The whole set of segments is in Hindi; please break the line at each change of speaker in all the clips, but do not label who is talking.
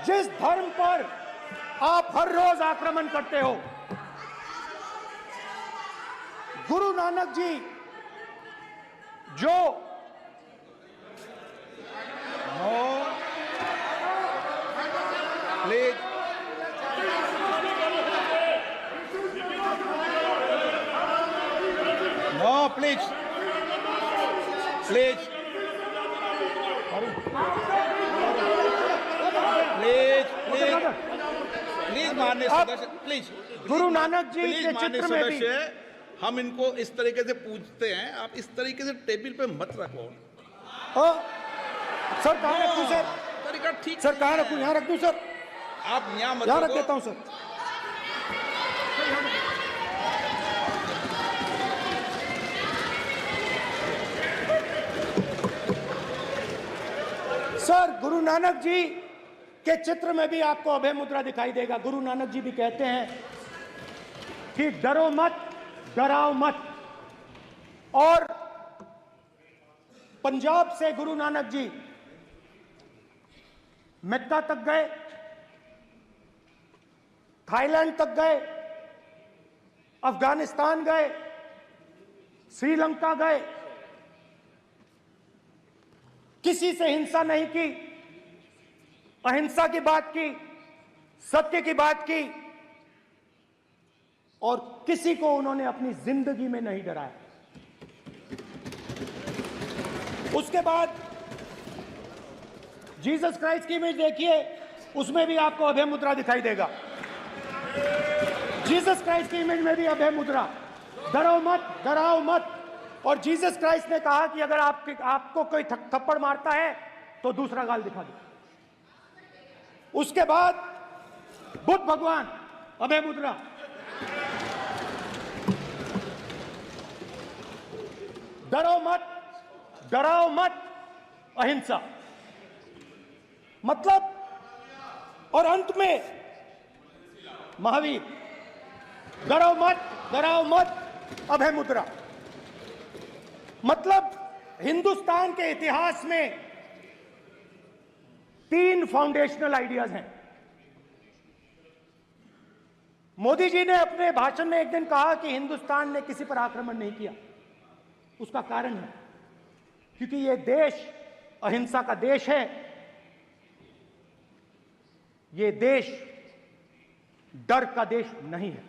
जिस धर्म पर आप हर रोज आक्रमण करते हो, गुरु नानक जी जो
please no please please please please please माननीय सदस्य please
Guru Nanak ji
please
के
माननीय
चित्र में भी
सदस्य, हम इनको इस तरीके से पूछते हैं, आप इस तरीके से टेबल पे मत रखो।
सर कहाँ रखूं सर?
तरीका ठीक
सर कहाँ रखूं? यहाँ रख दूं सर?
आप यहाँ मत
यहाँ रख
रखो।
देता हूं सर। सर गुरु नानक जी के चित्र में भी आपको अभय मुद्रा दिखाई देगा। गुरु नानक जी भी कहते हैं कि डरो मत, डराओ मत। और पंजाब से गुरु नानक जी मक्का तक गए, थाईलैंड तक गए, अफगानिस्तान गए, श्रीलंका गए, किसी से हिंसा नहीं की, अहिंसा की बात की, सत्य की बात की, और किसी को उन्होंने अपनी जिंदगी में नहीं डराया। उसके बाद जीसस क्राइस्ट की इमेज देखिए, उसमें भी आपको अभय मुद्रा दिखाई देगा। जीसस क्राइस्ट की इमेज में भी अभय मुद्रा, डरो मत, डराओ मत। और जीसस क्राइस्ट ने कहा कि अगर आपको कोई थप्पड़ मारता है तो दूसरा गाल दिखा दो। उसके बाद बुद्ध भगवान, अभय मुद्रा। डरो मत, डराओ मत, अहिंसा। मतलब, और अंत में महावीर, डरो मत, डराओ मत, अभय मुद्रा। मतलब हिंदुस्तान के इतिहास में 3 फाउंडेशनल आइडियाज हैं। मोदी जी ने अपने भाषण में एक दिन कहा कि हिंदुस्तान ने किसी पर आक्रमण नहीं किया। उसका कारण है क्योंकि यह देश अहिंसा का देश है। यह देश डर का देश नहीं है।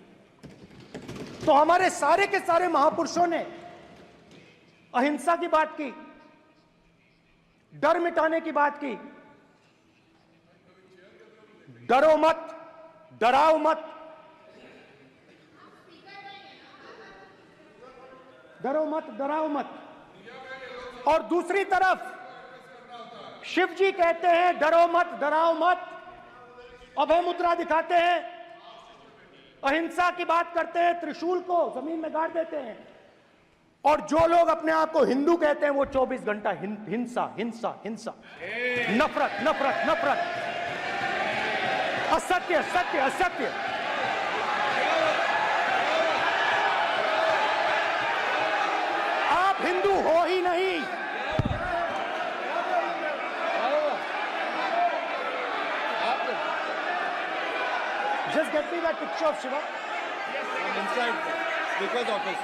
तो हमारे सारे के सारे महापुरुषों ने अहिंसा की बात की, डर मिटाने की बात की। डरो मत, डराओ मत, डरो मत, डराओ मत। और दूसरी तरफ शिव जी कहते हैं डरो मत, डराओ मत, अभय मुद्रा दिखाते हैं, अहिंसा की बात करते हैं, त्रिशूल को जमीन में गाड़ देते हैं। और जो लोग अपने आप को हिंदू कहते हैं वो 24 घंटा हिंसा, हिंसा, हिंसा, नफरत, नफरत, नफरत, असत्य, सत्य, असत्य। आप हिंदू हो ही नहीं। Just get me that picture of Shiva.
inside because of this.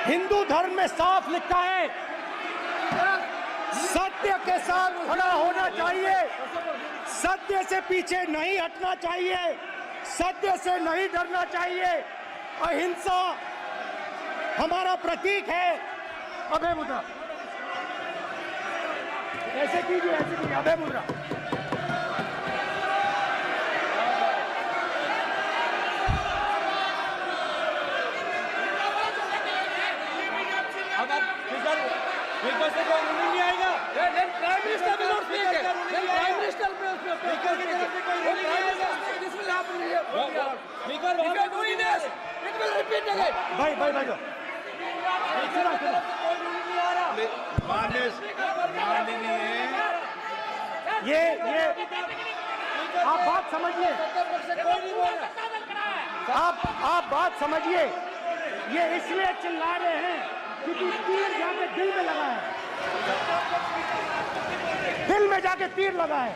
Hindu धर्म में साफ लिखा है, सत्य के साथ खड़ा होना चाहिए, सत्य से पीछे नहीं हटना चाहिए, सत्य से नहीं डरना चाहिए। अहिंसा हमारा प्रतीक है। अभय मुद्रा ऐसे कीजिए, ऐसे कीजिए, अभय मुद्रा।
नहीं आएगा। Prime minister will not speak. Prime minister
भाई भाई भाई ये आप बात समझिए, आप बात समझिए। ये इसलिए चिल्ला रहे हैं क्योंकि तीर जाके दिल में लगा है, दिल में जाके तीर लगा है।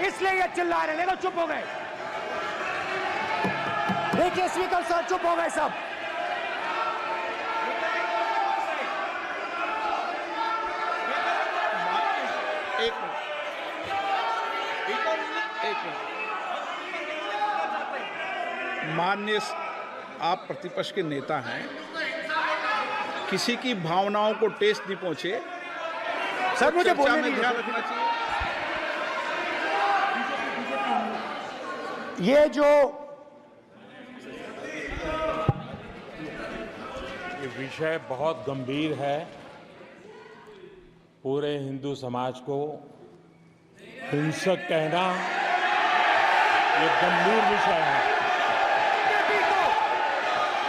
इसलिए ये चिल्ला रहे हैं। देखो चुप हो गए, देखिए स्पीकर साहब चुप हो गए सब।
एक मिनट। माननीय आप प्रतिपक्ष के नेता हैं, किसी की भावनाओं को ठेस नहीं पहुंचे
सर मुझे
चर्चा
बोलने
में
दीजिए।
ध्यान रखना चाहिए।
ये जो
ये विषय बहुत गंभीर है, पूरे हिंदू समाज को हिंसक कहना ये गंभीर विषय है।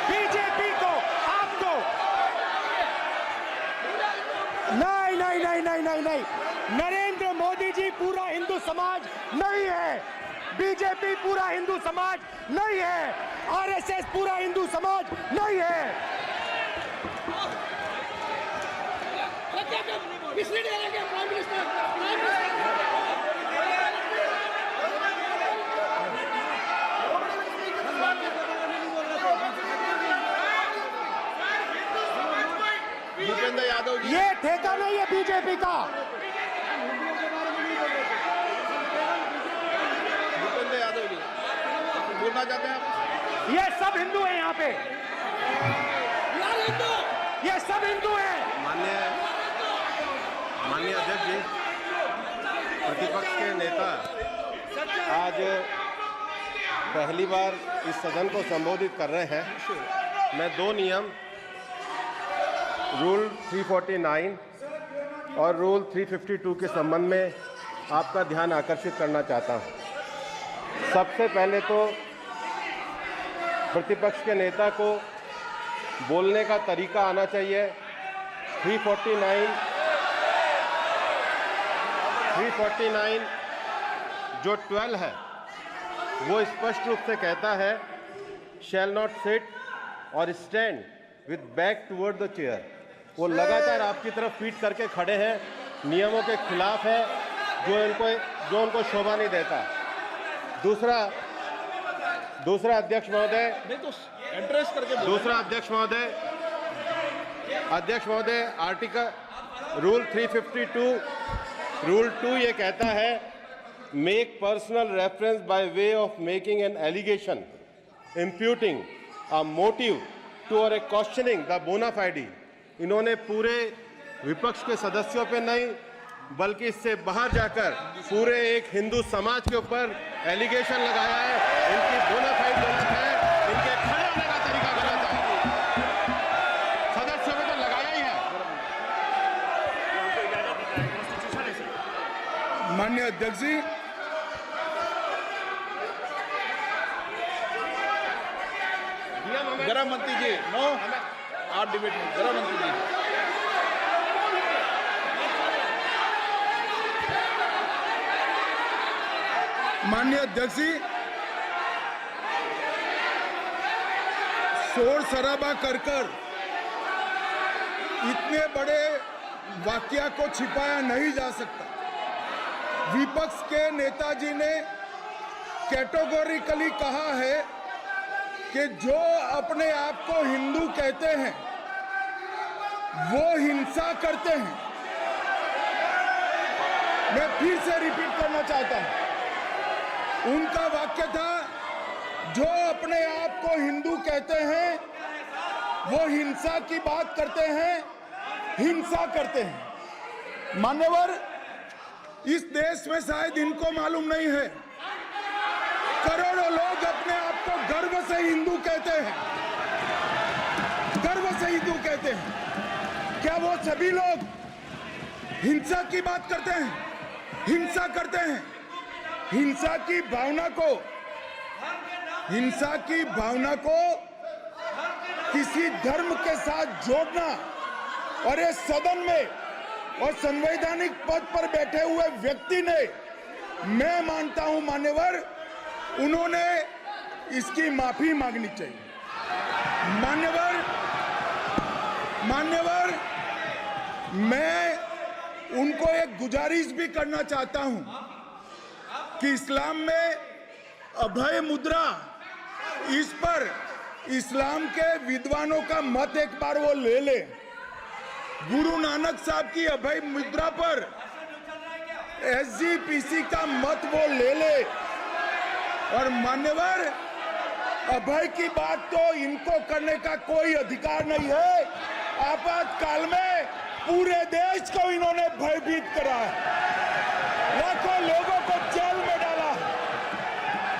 बीजेपी को आपको नहीं, नरेंद्र मोदी जी पूरा हिंदू समाज नहीं है, बीजेपी पूरा हिंदू समाज नहीं है, आरएसएस पूरा हिंदू समाज नहीं है।
मिसलीड करेंगे प्राइम मिनिस्टर।
भूपेंद्र यादव जी,
ये ठेका नहीं है बीजेपी का।
भूपेंद्र यादव जी बोलना चाहते हैं आप?
ये सब हिंदू हैं यहाँ पे, ये सब हिंदू हैं।
माननीय अध्यक्ष जी, प्रतिपक्ष के नेता आज पहली बार इस सदन को संबोधित कर रहे हैं। मैं दो नियम रूल 349 और रूल 352 के संबंध में आपका ध्यान आकर्षित करना चाहता हूं। सबसे पहले तो प्रतिपक्ष के नेता को बोलने का तरीका आना चाहिए। 349 जो 12 है वो स्पष्ट रूप से कहता है शैल नॉट सिट और stand with back toward the chair. वो लगातार आपकी तरफ फीट करके खड़े हैं, नियमों के खिलाफ है, जो उनको शोभा नहीं देता। दूसरा अध्यक्ष महोदय,
नहीं तो एड्रेस करके
दूसरा अध्यक्ष महोदय आर्टिकल रूल 352 रूल 2 ये कहता है make personal reference by way of making an allegation imputing a motive to or a questioning the बोना फाइडी। इन्होंने पूरे विपक्ष के सदस्यों पे नहीं बल्कि इससे बाहर जाकर पूरे एक हिंदू समाज के ऊपर एलिगेशन लगाया है। इनकी बोना फाइड गलत है, इनके खड़े होने का तरीका गलत है। सदस्यों में तो लगाया ही है।
माननीय अध्यक्ष जी,
गृह मंत्री जी, नो आप डिबेट में गृह मंत्री जी।
माननीय अध्यक्ष जी, शोर शराबा कर इतने बड़े वाकया को छिपाया नहीं जा सकता। विपक्ष के नेताजी ने कैटेगोरिकली कहा है कि जो अपने आप को हिंदू कहते हैं वो हिंसा करते हैं। मैं फिर से रिपीट करना चाहता हूं, उनका वाक्य था जो अपने आप को हिंदू कहते हैं वो हिंसा की बात करते हैं, हिंसा करते हैं। मान्यवर, इस देश में शायद इनको मालूम नहीं है, करोड़ों लोग अपने आप को गर्व से हिंदू कहते हैं, गर्व से हिंदू कहते हैं। क्या वो सभी लोग हिंसा की बात करते हैं, हिंसा करते हैं? हिंसा की भावना को किसी धर्म के साथ जोड़ना और इस सदन में और संवैधानिक पद पर बैठे हुए व्यक्ति ने, मैं मानता हूं मान्यवर, उन्होंने इसकी माफी मांगनी चाहिए। मान्यवर, मैं उनको एक गुजारिश भी करना चाहता हूं। कि इस्लाम में अभय मुद्रा, इस पर इस्लाम के विद्वानों का मत एक बार वो ले ले। गुरु नानक साहब की अभय मुद्रा पर SGPC का मत वो ले ले। और मान्यवर, अभय की बात तो इनको करने का कोई अधिकार नहीं है। आपातकाल में पूरे देश को इन्होंने भयभीत करा है, लाखों लोगों को जेल में डाला।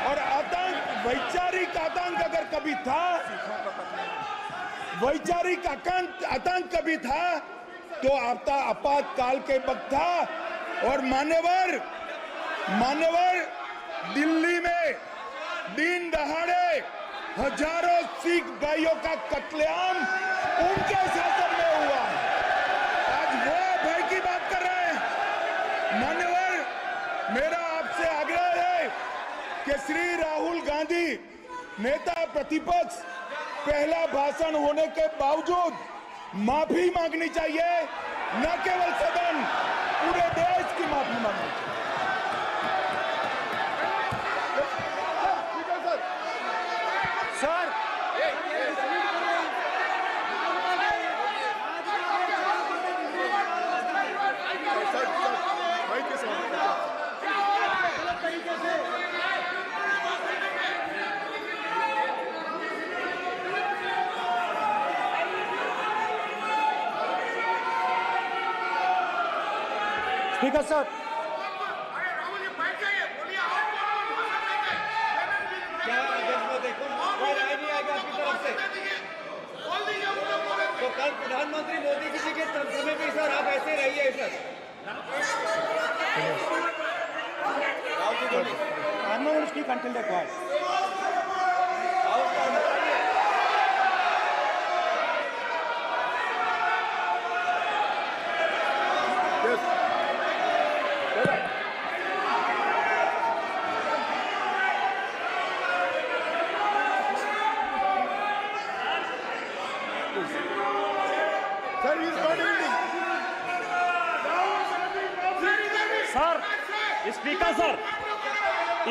और आतंक, वैचारिक आतंक अगर कभी था, वैचारिक आतंक कभी था तो आपातकाल के वक्त था। और मान्यवर दिल्ली में दिन दहाड़े हजारों सिख भाइयों का कत्लेआम उनके शासन में हुआ। आज वो भय की बात कर रहे हैं। मान्यवर, मेरा आपसे आग्रह है कि श्री राहुल गांधी, नेता प्रतिपक्ष, पहला भाषण होने के बावजूद माफी मांगनी चाहिए। न केवल सदन, पूरे देश की माफी मांगनी चाहिए।
सर, स्पीकर सर,
तो कल प्रधानमंत्री मोदी जी के समय पे सर आप ऐसे रहिए sir.
I'm not going to speak until they're quiet.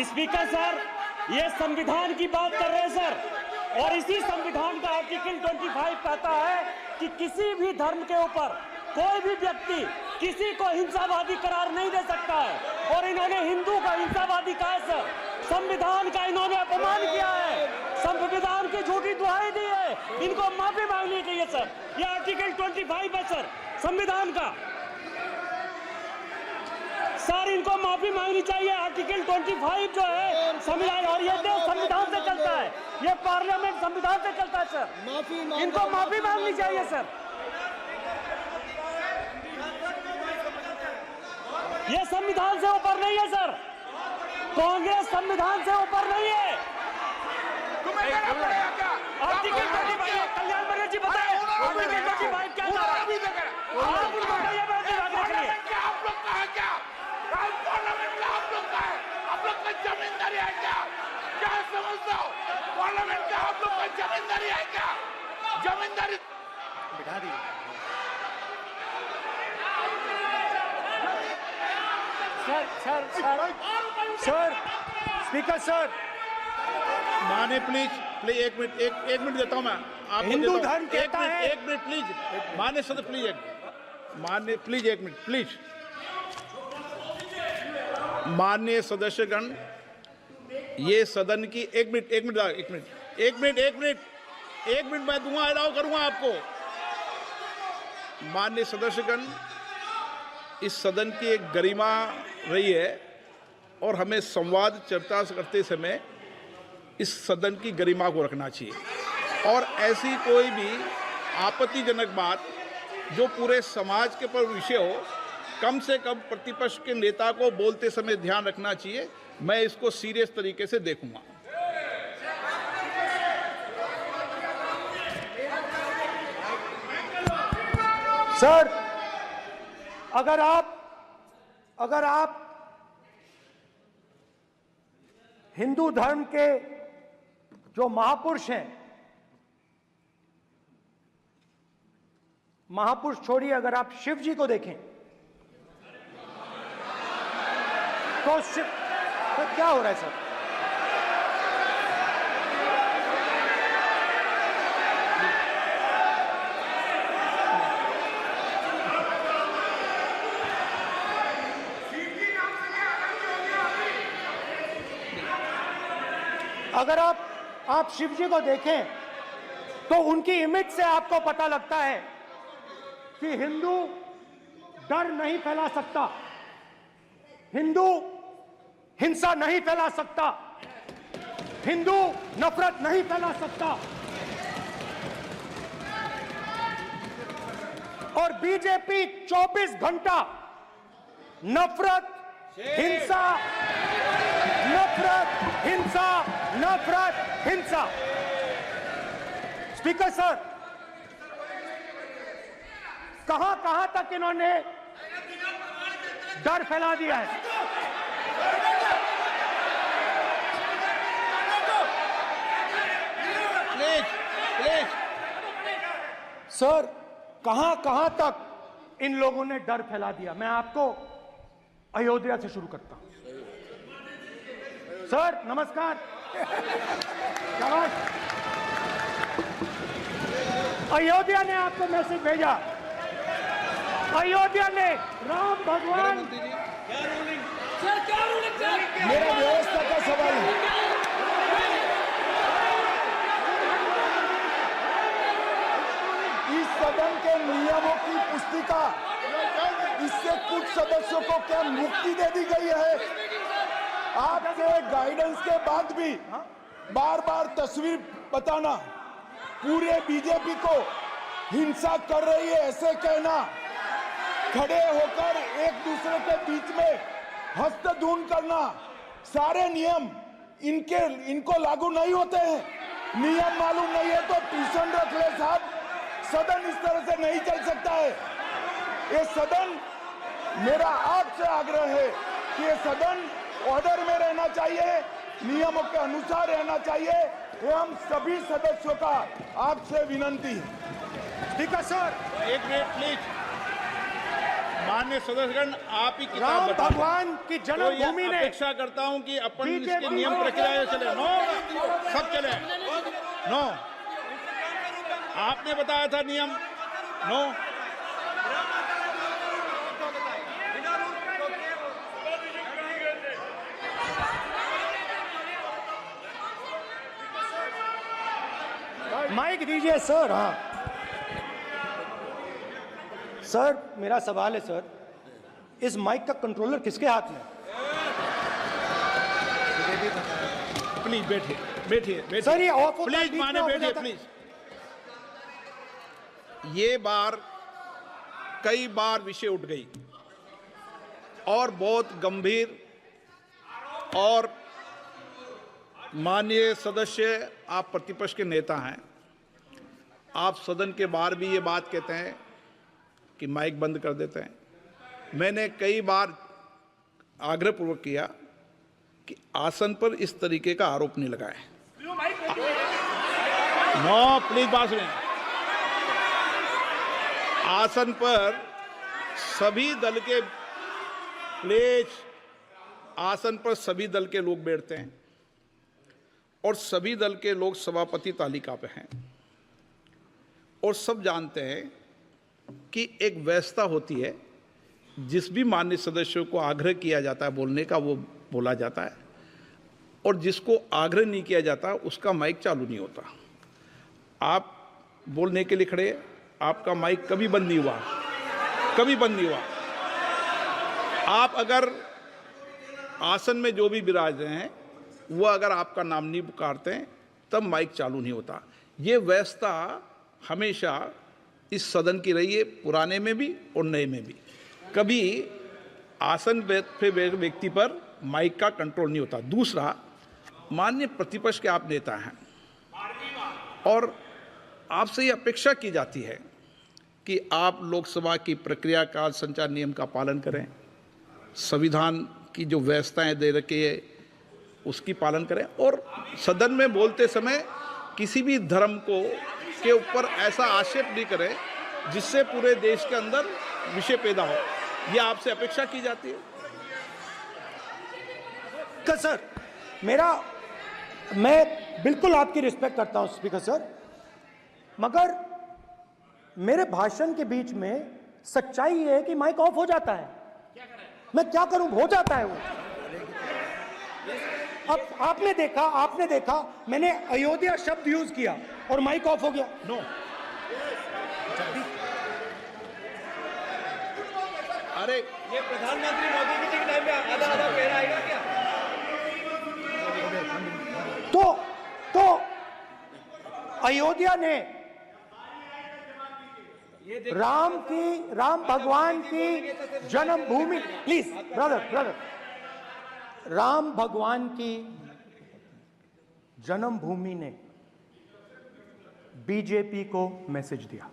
Speaker sir, ये संविधान की बात कर रहे हैं सर, और इसी संविधान का आर्टिकल 25 कहता है कि किसी भी धर्म के ऊपर कोई भी व्यक्ति किसी को हिंसावादी करार नहीं दे सकता है। और इन्होंने हिंदू को हिंसावादी कहा है सर। संविधान का इन्होंने अपमान किया है, संविधान की झूठी दुहाई दी है। इनको माफी मांगनी चाहिए सर। ये आर्टिकल 25 है सर संविधान का सर, इनको माफी मांगनी चाहिए। आर्टिकल 25 जो है संविधान, और ये देश संविधान से चलता है, ये पार्लियामेंट संविधान से चलता है सर। इनको माफी मांगनी चाहिए सर। ये संविधान से ऊपर नहीं है सर, कांग्रेस संविधान से ऊपर नहीं है। आर्टिकल 25, कल्याण बनर्जी जी बताए आर्टिकल 25 क्या था? आप उनको बताइए।
आप लोग का जमींदारी है क्या? क्या समझते हो? पार्लियामेंट का आप लोग का जमींदारी है क्या? जमींदारी बिठा दी।
सर, स्पीकर सर,
माने प्लीज एक मिनट देता हूं मैं आपको।
हिंदू धर्म कहता है।
एक मिनट प्लीज, माने सदस्य प्लीज, मान्य प्लीज एक मिनट प्लीज। माननीय सदस्यगण, ये सदन की एक मिनट मैं दूंगा, अलाउ करूंगा आपको। माननीय सदस्यगण, इस सदन की एक गरिमा रही है और हमें संवाद चर्चा करते समय इस सदन की गरिमा को रखना चाहिए। और ऐसी कोई भी आपत्तिजनक बात जो पूरे समाज के पर विषय हो, कम से कम प्रतिपक्ष के नेता को बोलते समय ध्यान रखना चाहिए। मैं इसको सीरियस तरीके से देखूंगा।
सर, अगर आप हिंदू धर्म के जो महापुरुष हैं, महापुरुष छोड़िए, अगर आप शिव जी को देखें तो सर क्या हो रहा है सर? अगर आप शिव जी को देखें तो उनकी इमेज से आपको पता लगता है कि हिंदू डर नहीं फैला सकता, हिंदू हिंसा नहीं फैला सकता, हिंदू नफरत नहीं फैला सकता। और बीजेपी 24 घंटा नफरत, हिंसा, नफरत, हिंसा, नफरत, हिंसा। स्पीकर सर, कहां तक इन्होंने डर फैला दिया है?
प्लीज
सर, कहां तक इन लोगों ने डर फैला दिया? मैं आपको अयोध्या से शुरू करता हूं। सर नमस्कार, शाबाश। अयोध्या ने आपको मैसेज भेजा, अयोध्या ने राम भगवान।
सर क्या रूलिंग सर?
मेरा व्यवस्था का सवाल है। इस सदन के नियमों की पुस्तिका, इससे कुछ सदस्यों को क्या मुक्ति दे दी गई है? आपके गाइडेंस के बाद भी बार बार तस्वीर बताना, पूरे बीजेपी को हिंसा कर रही है ऐसे कहना, खड़े होकर एक दूसरे के बीच में हस्तधून करना, सारे नियम इनको लागू नहीं होते हैं। नियम मालूम नहीं है तो ट्यूशन रख ले साहब। सदन इस तरह से नहीं चल सकता है। ये सदन, मेरा आपसे आग्रह है कि ये सदन ऑर्डर में रहना चाहिए, नियमों के अनुसार रहना चाहिए। ये हम सभी सदस्यों का आपसे विनंती है।
स्पीकर सर,
एक मिनट प्लीज। माननीय सदस्यगण, आप ही किताब
राम
बताएं।
भगवान की जन्मभूमि ने,
अपेक्षा करता हूं कि अपन
बीजेपी
इसके नियम प्रक्रिया चले। नो, सब चले। नो, आपने बताया था नियम। नो,
माइक दीजिए सर। हाँ सर, मेरा सवाल है सर, इस माइक का कंट्रोलर किसके हाथ में?
प्लीज बैठिए
सर ये ऑफ होता है,
प्लीज
बीच में
माने
ऑफ हो
बैठिए
जाता है।
प्लीज। ये बार कई बार विषय उठ गई और बहुत गंभीर, और माननीय सदस्य, आप प्रतिपक्ष के नेता हैं, आप सदन के बाहर भी ये बात कहते हैं कि माइक बंद कर देते हैं। मैंने कई बार आग्रहपूर्वक किया कि आसन पर इस तरीके का आरोप नहीं लगाएं। नो प्लीज, बात सुनिए। आसन पर सभी दल के, प्लीज, आसन पर सभी दल के लोग बैठते हैं और सभी दल के लोग सभापति तालिका पे हैं, और सब जानते हैं कि एक व्यवस्था होती है, जिस भी माननीय सदस्यों को आग्रह किया जाता है बोलने का वो बोला जाता है, और जिसको आग्रह नहीं किया जाता उसका माइक चालू नहीं होता। आप बोलने के लिए खड़े, आपका माइक कभी बंद नहीं हुआ, कभी बंद नहीं हुआ। आप अगर आसन में जो भी विराज रहे हैं वो अगर आपका नाम नहीं पुकारते हैं तब माइक चालू नहीं होता। ये व्यवस्था हमेशा इस सदन की रही है, पुराने में भी और नए में भी। कभी आसन पे व्यक्ति पर माइक का कंट्रोल नहीं होता। दूसरा, माननीय प्रतिपक्ष के आप नेता हैं और आपसे ये अपेक्षा की जाती है कि आप लोकसभा की प्रक्रिया, काल संचार नियम का पालन करें, संविधान की जो व्यवस्थाएं दे रखी है उसकी पालन करें, और सदन में बोलते समय किसी भी धर्म को के ऊपर ऐसा आक्षेप नहीं करें जिससे पूरे देश के अंदर विषय पैदा हो। ये आपसे अपेक्षा की जाती है।
स्पीकर सर, मैं बिल्कुल आपकी रिस्पेक्ट करता हूं स्पीकर सर, मगर मेरे भाषण के बीच में सच्चाई ये है कि माइक ऑफ हो जाता है। मैं क्या करूं, हो जाता है वो। अब आपने देखा मैंने अयोध्या शब्द यूज किया और माइक ऑफ हो गया। नो,
अरे
ये प्रधानमंत्री मोदी जी के टाइम में आधा आधा कह आएगा क्या?
तो अयोध्या ने राम भगवान की जन्मभूमि, प्लीज ब्रदर, राम भगवान की जन्मभूमि ने बीजेपी को मैसेज दिया,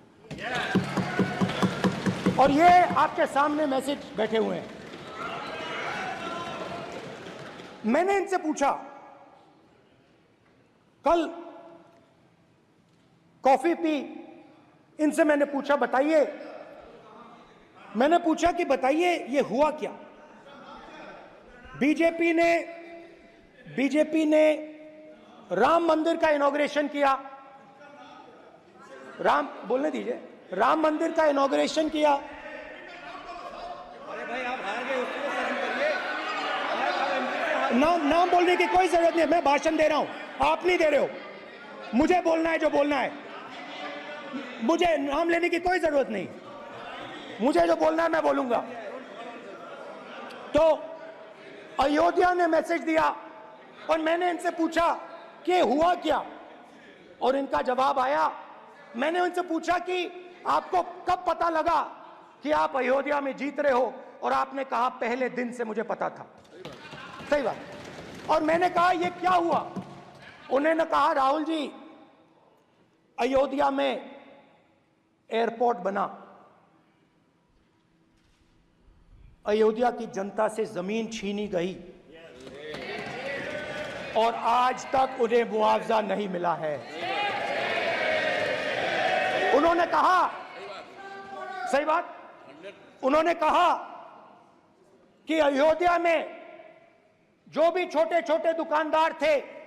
और ये आपके सामने मैसेज बैठे हुए हैं। मैंने इनसे पूछा, कल कॉफी पी, इनसे मैंने पूछा कि बताइए ये हुआ क्या। बीजेपी ने राम मंदिर का इनॉग्रेशन किया, बोलने दीजिए, राम मंदिर का इनॉग्रेशन किया।
अरे भाई आप हार गए, उसको सहन करिए।
नाम बोलने की कोई जरूरत नहीं है, मैं भाषण दे रहा हूं, आप नहीं दे रहे हो। मुझे बोलना है जो बोलना है, मुझे नाम लेने की कोई जरूरत नहीं, मुझे जो बोलना है मैं बोलूंगा। तो अयोध्या ने मैसेज दिया और मैंने इनसे पूछा कि हुआ क्या, और इनका जवाब आया। मैंने उनसे पूछा कि आपको कब पता लगा कि आप अयोध्या में जीत रहे हो, और आपने कहा पहले दिन से मुझे पता था। सही बात। और मैंने कहा ये क्या हुआ, उन्होंने कहा राहुल जी अयोध्या में एयरपोर्ट बना, अयोध्या की जनता से जमीन छीनी गई और आज तक उन्हें मुआवजा नहीं मिला है। उन्होंने कहा, सही बात, उन्होंने कहा कि अयोध्या में जो भी छोटे छोटे दुकानदार थे